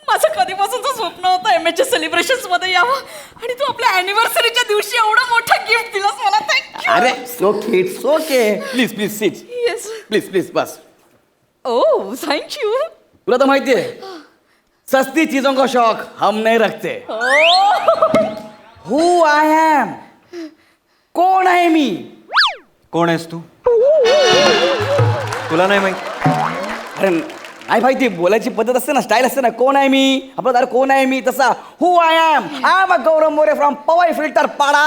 माझं कधीपासूनचं स्वप्न होतं एमएच्या सेलिब्रेशन्स मध्ये यावं आणि तू आपल्या अॅनिव्हर्सरीच्या दिवशी एवढं मोठं गिफ्ट दिलंस मला. थँक्यू. अरे it's okay. Please please sit. Yes. Please please बस. Oh thank you. तुला तर माहितीये सस्ती चीजों का शौक हम नहीं रखते. Who I am. कोण आहे मी? कोण आहेस तू? तुला नाही माहित? अरे नाही माहिती. बोलायची पद्धत असते ना, स्टाईल असते ना. कोण आहे मी? आपला दार कोण आहे मी तसा. Who I am. I am a Gaurav More from Powai Filter Pada.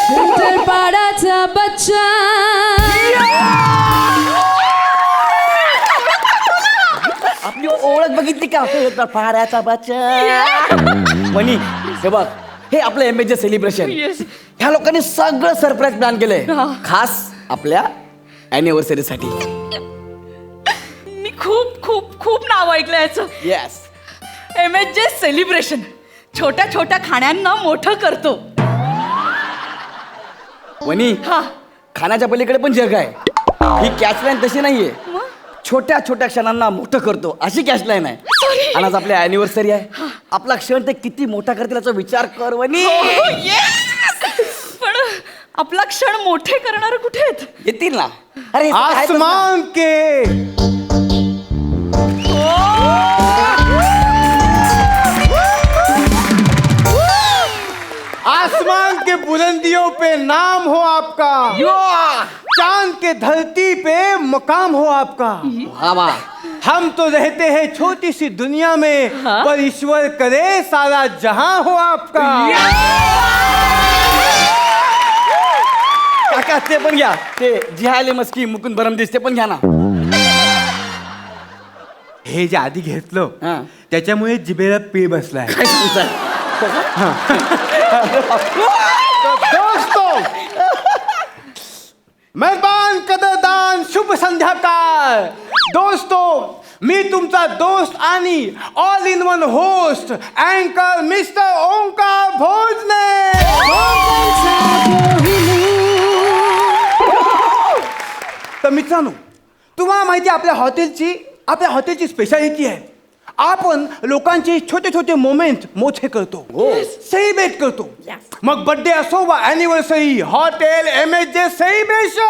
Filter पाडाचा बच्चा. आपली ओळख बघितली का? फिल्टर पाड्याचा बच्चा. वनी हे बघ, हे आपलं एमएचे सेलिब्रेशन. Yes. ह्या लोकांनी सगळं सरप्राईज प्लॅन केलंय खास आपल्या अॅनिव्हर्सरी साठी. मी खूप खूप खूप नाव ऐकलं याचं. येस. एमएचे सेलिब्रेशन छोट्या छोट्या खाण्यांना मोठं करतो. वनी हा. खाण्याच्या पलीकडे पण जग आहे. ही कॅशलाईन तशी नाहीये. मग? छोट्या छोट्या क्षणांना मोठं करतो अशी कॅशलाईन आहे. Sorry. आणि आज आपल्या अॅनिव्हर्सरी आहे. आपला क्षण ते किती मोठा करतील याचा विचार कर वनी. Oh, yes! पण आपला क्षण मोठे करणार कुठे आहेत? येतील ना. अरे हे आहेत ना. आसमान के आसमान के बुलंदियों पे नाम हो आपका. चांद के धरती पे मकाम हो आपका. वा वा. हम तो रहते हैं छोटी सी दुनिया में, हाँ? पर ईश्वर करे सारा जहां हो आपका. काका ते पण घ्या. ते जिहाले मस्की मुकुंद बरमदिस ते पण घ्या ना. हे जे आधी घेतलं हा. त्याच्यामुळे जिभेला पीळ बसलाय. काय सांगताय? तो दोस्तों, मेहरबान कदरदान शुभ संध्याकाळ. दोस्तों, मी तुमचा दोस्त आणि ऑल इन वन होस्ट अँकर मिस्टर ओंकार भोजने. तर मित्रांनो, तुम्हाला माहिती आहे आपल्या हॉटेलची स्पेशालिटी आहे. आपण लोकांचे छोटे छोटे मोमेंट मोठे करतो, सेलिब्रेट करतो. मग बर्थडे असो वा अॅनिव्हर्सरी, हॉटेल एमएचे सेलिब्रेशन.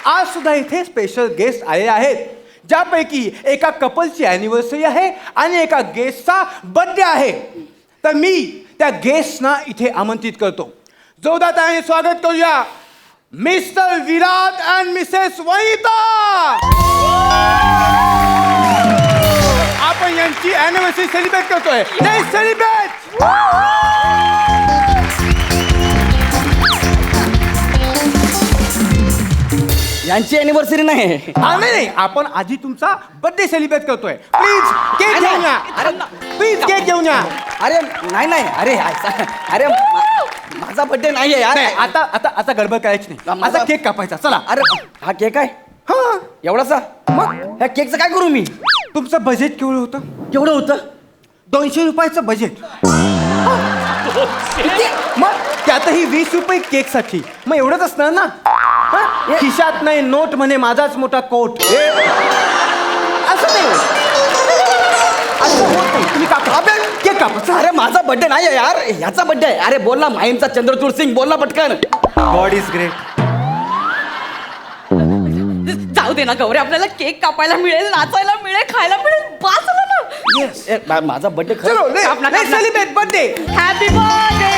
आज सुद्धा इथे स्पेशल गेस्ट आले आहेत, ज्यापैकी एका कपलची अॅनिव्हर्सरी आहे आणि एका गेस्टचा बर्थडे आहे. तर मी त्या गेस्टना इथे आमंत्रित करतो. जोरदार टाळ्यांनी स्वागत करूया mister Virat and Mrs Vanita. आपण यांची अॅनिव्हर्सरी सेलिब्रेट करतोय. Let's celebrate. यांची अॅनिव्हर्सरी नाही. नाही, आपण आधी तुमचा बर्थडे सेलिब्रेट करतोय. प्लीज केक घेऊन या. प्लीज केक घेऊन या. अरे नाही. अरे माझा बर्थडे नाहीये यार. नाही, आता गडबड करायची नाही. आता केक कापायचा. चला. अरे हा केक आहे हा, एवढासा. मग ह्या केकचं काय करू मी? तुमचं बजेट केवढं होतं? केवढं होतं? 200 रुपयाचं बजेट. मग त्यातही 20 रुपये केकसाठी. मग एवढंच असणार ना. खिशात नाही नोट म्हणे माझाच मोठा कोट. असं नाही होत. असं होत नाही. तुम्ही कापा. केक कापा. अरे माझा बर्थडे नाही यार, ह्याचा बर्थडे आहे. अरे बोल ना, माहीमचा चंद्रचूड सिंग बोल ना पटकन. God is great. जाऊ दे ना गौरी, आपल्याला केक कापायला मिळेल, नाचायला मिळेल, खायला मिळेल. बास झालं ना. येस. माझा बर्थडे चलो कापना, लेट्स कापना. Celebrate birthday. Happy birthday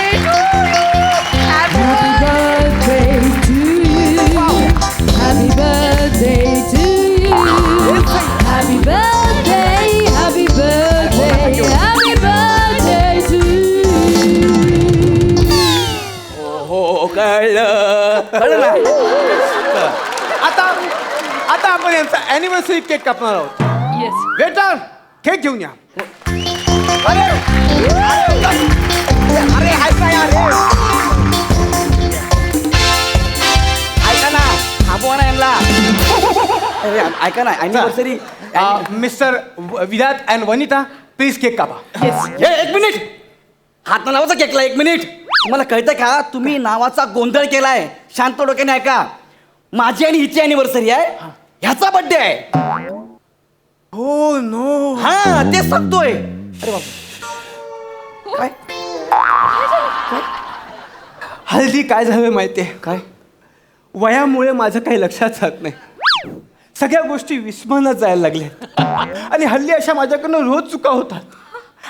Happy birthday to you. Happy birthday, happy birthday, happy birthday to you. हो कळलं ना. आता आपण यांचा अॅनिव्हर्सरी केक कापणार आहोत. येस. वेटर, केक घेऊन या. अरे ऐका यार. ऐका ना, थांबवा ना यांना. अरे ऐका ना, anniversary. Mister Virat and Vanita, please cake कापा. एक मिनिट. हात नावाचा केकला. 1 मिनिट. तुम्हाला कळतंय का? तुम्ही नावाचा गोंधळ केलाय. शांत डोक्याने ऐका. माझी आणि हिची अॅनिव्हर्सरी आहे, ह्याचा बर्थडे आहे. हो नो. हा तेच सांगतोय. अरे बाबा काय हल्ली काय झालं माहितीये, काय वयामुळे माझं काही लक्षात राहत नाही. सगळ्या गोष्टी विस्मरणात जायला लागल्या आणि हल्ली अशा माझ्याकडनं रोज चुका होतात.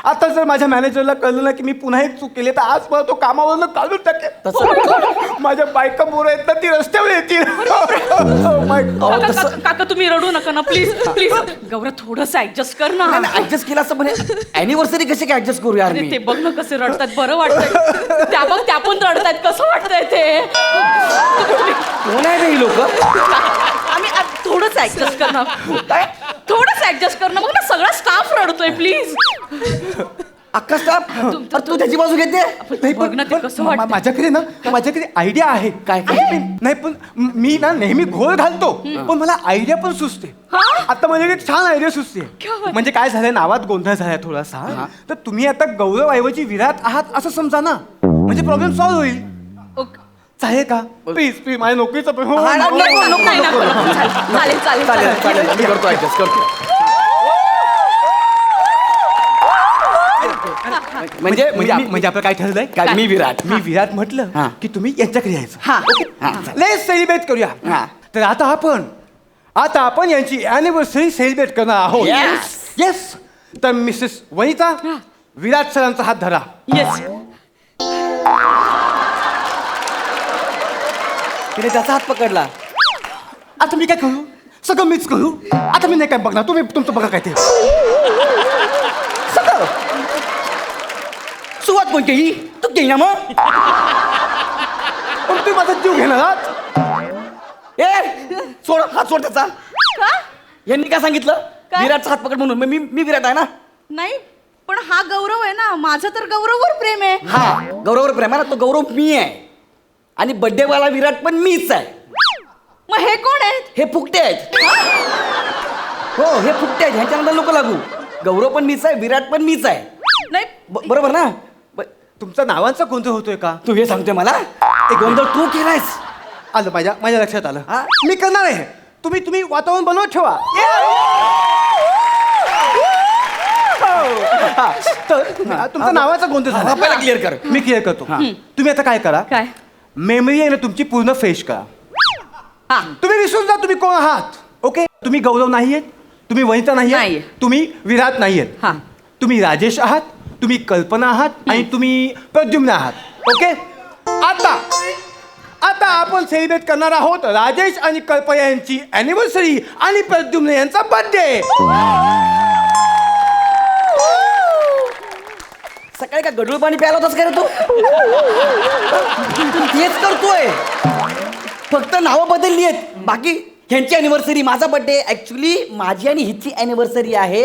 आता जर माझ्या मॅनेजरला कळलं ना की मी पुन्हा एक चूक केली तर आज मला तो कामावरनं काढून टाकेल. माझ्या बायका पोरं आहेत ना, ती रस्त्यावर येतील. Oh my God. काका काका, तुम्ही रडू नका ना प्लीज प्लीज. गौरव थोडस ऍडजस्ट कर ना. ऍडजस्ट केला असं म्हणे. अॅनिव्हर्सरी कशी काय ऍडजस्ट करू यार अरे मी? ते बघ ना कसे रडतात, बरं वाटतंय. त्या बघ त्या पण रडतायत, कसं वाटतंय ते. कोण आहे रे ही लोक? आम्ही थोडंच ऍडजस्ट करणार, थोडंच ऍडजस्ट करणार. बघ ना सगळा स्टाफ रडतोय प्लीज. अख्खा स्टाफ. तू त्याची बाजू घेते? नाही बघ ना ते कसं वाटतंय. माझ्याकडे आयडिया आहे. काय? नाही पण मी ना नेहमी घोळ घालतो, पण मला आयडिया पण सुचते. आता माझ्याकडे एक छान आयडिया सुचते. क्या बात? म्हणजे काय झालंय, नावात गोंधळ झालाय थोडासा. तर तुम्ही आता गौरव ऐवजी विराट आहात असं समजा ना, म्हणजे प्रॉब्लेम सॉल्व्ह होईल. ओके. चालेल का? प्लीज प्लीज माझ्या नोकरीचं नको, नको, नको, नाही, नको, नको. नको. चालेल चालेल चालेल चालेल मी करतो ऍडजस्ट करतो. म्हणजे म्हणजे आपलं काय ठरलंय? काय मी विराट. मी विराट म्हटलं हा. की तुम्ही यांच्याकडे यायचं. हा. लेट्स सेलिब्रेट करूया. हा. तर आता आपण यांची अॅनिव्हर्सरी सेलिब्रेट करणार आहोत. Yes. येस. तर मिसेस वनिता, विराट सरांचा हात धरा. येस. तिने त्याचा हात पकडला. आता मी काय करू? सगळं मीच करू. आता मी नाही काय बघणार, तुम्ही तुमचं बघा काय ते. सगळं सुरुवात कोणती ही? तू घे ना मग. पण तुम्ही माझा जीव घेणार आहात? ए सोड, हात सोड त्याचा. का? यांनी काय सांगितलं? काय? विराटचा हात पकड म्हणून. मी विराट आहे ना. नाही पण हा गौरव आहे ना, माझं तर गौरववर प्रेम आहे. हा गौरववर प्रेम आहे ना, तो गौरव मी आहे. आणि बर्थडे वाला विराट पण मीच आहे. मग हे कोण आहेत? हे फुकटे आहेत. हो हे फुकटे आहेत, ह्यांच्यानंतर लोक लागू. गौरव पण मीच आहे, विराट पण मीच आहे. नाही बरोबर ना? तुमचा नावांचा गोंधळ होतोय का? तू हे सांगतोय मला? ते गोंधळ तू केलायस. आलं माझ्या लक्षात आलं. हा? मी करणार आहे. तुम्ही वातावरण बनवत ठेवा. तर तुमचा नावाचा गोंधळ हा, झाला. पहिला क्लिअर कर. मी क्लिअर करतो. तुम्ही आता काय करा, काय? मेमरी आहे ना तुमची पूर्ण फ्रेश करा. हा. तुम्ही विसरून जा तुम्ही कोण आहात. ओके? तुम्ही गौरव नाहीयेत, तुम्ही वनिता नाहीये, नाहीये. तुम्ही विराट नाहीयेत. हा. तुम्ही राजेश आहात, तुम्ही कल्पना आहात आणि तुम्ही प्रद्युम्न आहात. ओके? आता आपण सेलिब्रेट करणार आहोत राजेश आणि कल्पना यांची अॅनिव्हर्सरी आणि प्रद्युम्न यांचा बर्थडे. सकाळी काय गडूळ पाणी प्यायला होतास का रे तू? तेच करतोय, फक्त नावं बदलली आहेत. बाकी ह्यांची अॅनिव्हर्सरी, माझा बर्थडे. ऍक्च्युली माझी आणि हिची अॅनिव्हर्सरी आहे.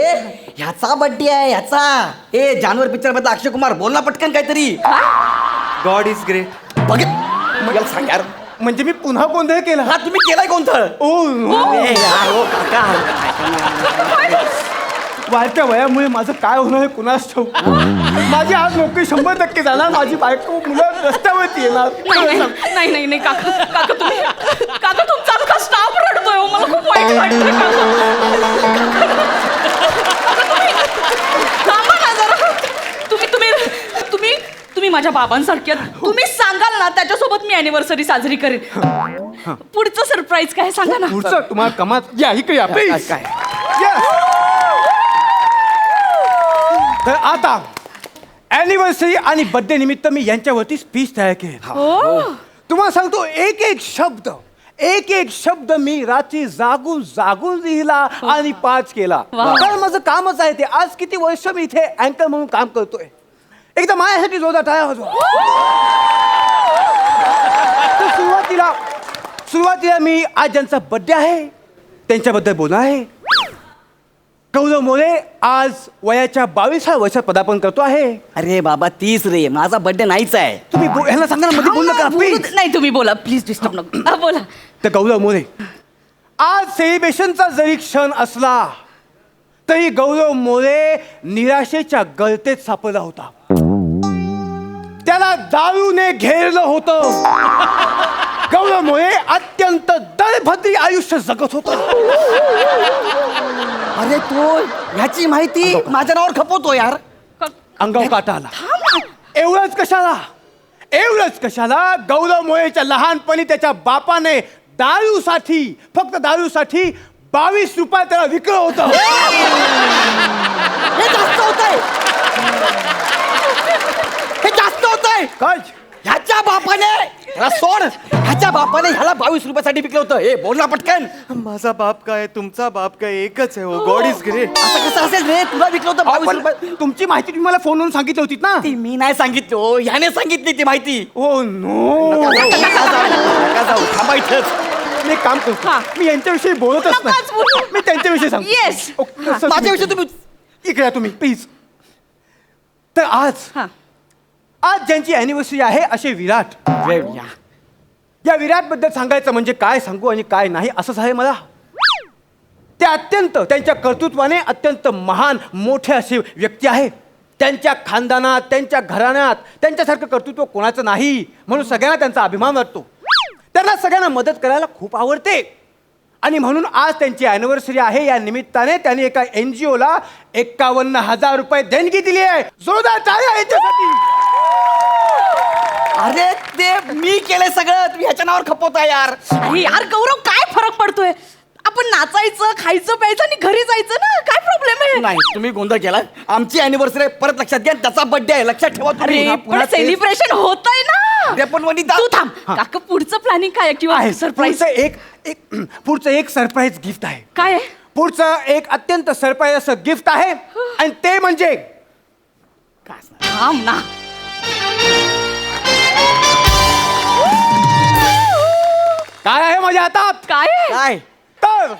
ह्याचा बर्थडे आहे ह्याचा. ए जानवर पिक्चर मधला अक्षय कुमार, बोल ना पटकन काहीतरी. God is great. बघ मला सांग यार. म्हणजे मी पुन्हा गोंधळ केला. हा तुम्ही केलाय गोंधळ. ए यार, ओ काका. वाढत्या वयामुळे माझं काय होणार आहे कुणास ठाऊक. माझी आज नोकरी 100% जाणार. माझी बायको मुलं रस्त्यावरती येणार. नाही काका, काका तुमचा अख्खा स्टाफ रडतोय हो. मला खूप वाईट वाटतंय काका. थांबा ना जरा. तुम्ही माझ्या बाबांसारखे आहात. तुम्ही सांगाल ना त्याच्यासोबत मी अॅनिव्हर्सरी साजरी करेन. पुढचं सरप्राईज काय सांगा ना. पुढचं तुम्हाला कमात या इकडे या प्लीज. काय? Yes. तर आता अॅनिव्हर्सरी आणि बर्थडे निमित्त मी यांच्यावरती स्पीच तयार केली. हो. तुम्हाला सांगतो एक एक शब्द मी रात्री जागून लिहिला आणि पाच केला. वा. कारण माझं कामच आहे ते. आज किती वर्ष मी इथे अँकर म्हणून काम करतोय. एकदा माझ्यासाठी जोरदार टाळ्या वाजवा. तर सुरुवातीला मी आज ज्यांचा बर्थडे आहे त्यांच्याबद्दल बोलणार आहे. गौरव मोरे आज वयाच्या 22व्या वर्षात पदार्पण करतो आहे. अरे बाबा 30 रे, माझा बर्थडे नाहीच आहे. तुम्ही ह्यांना सांगा ना मध्ये बोलू नका प्लीज. नाही तुम्ही बोला प्लीज, डिस्टर्ब नको. हा, बोला. तर गौरव मोरे आज सेलिब्रेशनचा जरी क्षण असला तरी गौरव मोरे निराशेच्या गळतेत सापडला होता. त्याला दारूने घेरलं होतं. गौरव मोये अत्यंत दळभद्री आयुष्य जगत होता. अरे तो ह्याची माहिती माझ्या नावावर खपवतो यार. अंगावर काटा आला. एवढंच कशाला गौरव मोयेच्या लहानपणी त्याच्या बापाने दारूसाठी, फक्त दारूसाठी 22 रुपये त्याला विकलं होतं. हे जास्त होतंय. हे जास्त होतंय. काय ह्याच्या बापाने ह्याला सोड. ह्याच्या बापाने ह्याला 22 रुपयासाठी विकलं होतं. हे बोल ना पटकन. माझा बाप काय तुमचा बाप काय एकच आहे. God is great. असं कसं असेल रे? तुला विकलं होतं 22 रुपये. पण तुमची माहिती तुम्ही मला फोनवरून सांगितली होती ना. ती मी नाही सांगितली हो, ह्याने सांगितली ती माहिती. Oh no. नका जाऊ, थांबा इथेच. मी एक काम करतो. हा. मी यांच्याविषयी बोलतच नकाच बोलू. नाही. मी त्यांच्याविषयी सांगतो. Yes. सर, माझ्याविषयी तुम्ही इकडे या तुम्ही प्लीज. तर आज ज्यांची अॅनिव्हर्सरी आहे असे विराट. या विराट बद्दल सांगायचं म्हणजे काय सांगू आणि काय नाही असंच आहे मला. ते अत्यंत त्यांच्या कर्तृत्वाने अत्यंत महान मोठे असे व्यक्ती आहे. त्यांच्या खानदानात, त्यांच्या घराण्यात त्यांच्यासारखं कर्तृत्व कोणाचं नाही, म्हणून सगळ्यांना त्यांचा अभिमान वाटतो. त्यांना सगळ्यांना मदत करायला खूप आवडते आणि म्हणून आज त्यांची अॅनिव्हर्सरी आहे. या निमित्ताने त्यांनी एका NGOला 51,000 रुपये देणगी दिली आहे. जोरदार टाळ्या यांच्यासाठी. अरे ते मी केलंय सगळं, तुम्ही ह्याच्या नावावर खपवता यार. अरे यार गौरव, काय फरक पडतोय? आपण नाचायचं, खायचं, प्यायचं आणि घरी जायचं ना. काय प्रॉब्लेम आहे? नाही तुम्ही गोंधळ केला. आमची अॅनिव्हर्सरी परत लक्षात घ्या. त्याचा बर्थडे आहे, लक्षात ठेवा तुम्ही. अरे पण सेलिब्रेशन होतंय ना. ते पण वनिता तू थांब. काका पुढचं प्लॅनिंग काय आहे किंवा आहे सरप्राईज पुढचं एक सरप्राईज गिफ्ट आहे. काय आहे? पुढचं एक अत्यंत सरप्राईज असं गिफ्ट आहे आणि ते म्हणजे थांब ना. काय आहे माझ्या हातात? काय आहे? काय तर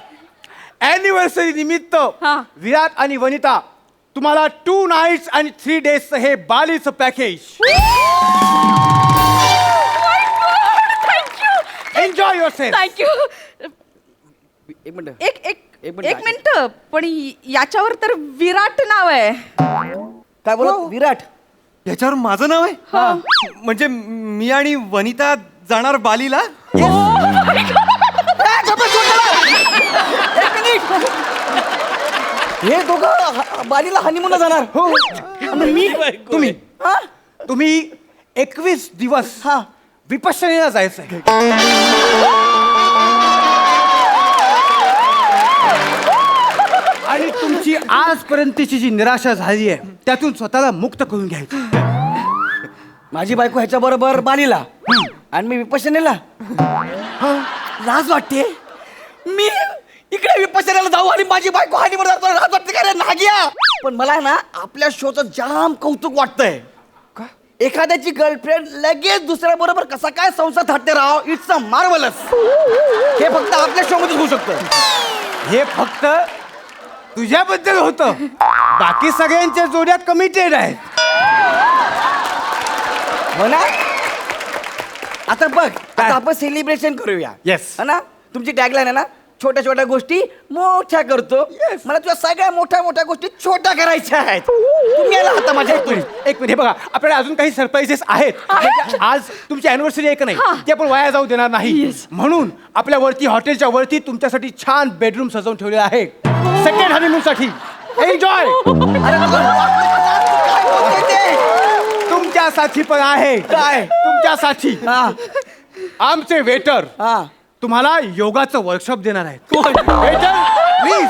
अॅनिव्हर्सरी निमित्त हा. विराट आणि वनिता तुम्हाला 2 नाईट्स आणि 3 डेजचं हे बालीचं package. Enjoy yourself. Thank you. एक मिनिट. एक एक एक मिनिट. एक मिनिट. पण याच्यावर तर विराट नाव आहे. काय बोलत विराट? याच्यावर माझं नाव आहे. म्हणजे मी आणि वनिता जाणार बालीला. हे दोघं बालीला हनीमूनला जाणार. हो. आणि मी तुम्ही हा? तुम्ही 21 दिवस हा. विपश्यनेला जायचंय. आणि तुमची आजपर्यंतची जी निराशा झाली आहे त्यातून स्वतःला मुक्त करून घ्यायचं. माझी बायको ह्याच्या बरोबर बालीला आणि मी विपश्यनेला. लाज वाटते. मी इकडे विपश्यनेला जाऊ आणि माझी बायको हनीमून जातो. लाज वाटते का रे नागिया? पण मला ना आपल्या शोचं जाम कौतुक वाटतंय. एखाद्याची गर्लफ्रेंड लगेच दुसऱ्या बरोबर कसा काय संसार थाटते राव. It's a marvellous. हे फक्त आपल्या शो मध्ये होऊ शकतं. हे फक्त तुझ्याबद्दल होतं. बाकी सगळ्यांच्या जोड्या कमिटेड आहेत. हो ना? आता बघ, आता आपण सेलिब्रेशन करूया. Yes. है ना? तुमची टॅगलाईन आहे ना, छोट्या छोट्या गोष्टी मोठ्या करतो. मला तुझ्या सगळ्या मोठ्या मोठ्या गोष्टी छोट्या करायच्या आहेत. तुम्ही याला आता माझ्या एक मिनिट हे बघा, आपल्याला अजून काही सरप्राईजेस आहेत. म्हणजे आज तुमची अॅनिव्हर्सरी एक नाही, ती आपण वाया जाऊ देणार नाही. म्हणून आपल्या वरती हॉटेलच्या वरती तुमच्यासाठी छान बेडरूम सजवून ठेवलेला आहे सेकंड हनीमून साठी. एन्जॉय. तुमच्यासाठी पण आहे. काय? तुमच्यासाठी आमचे वेटर हा. तुम्हाला योगाचं वर्कशॉप देणार आहेत. कोण? Waiter please.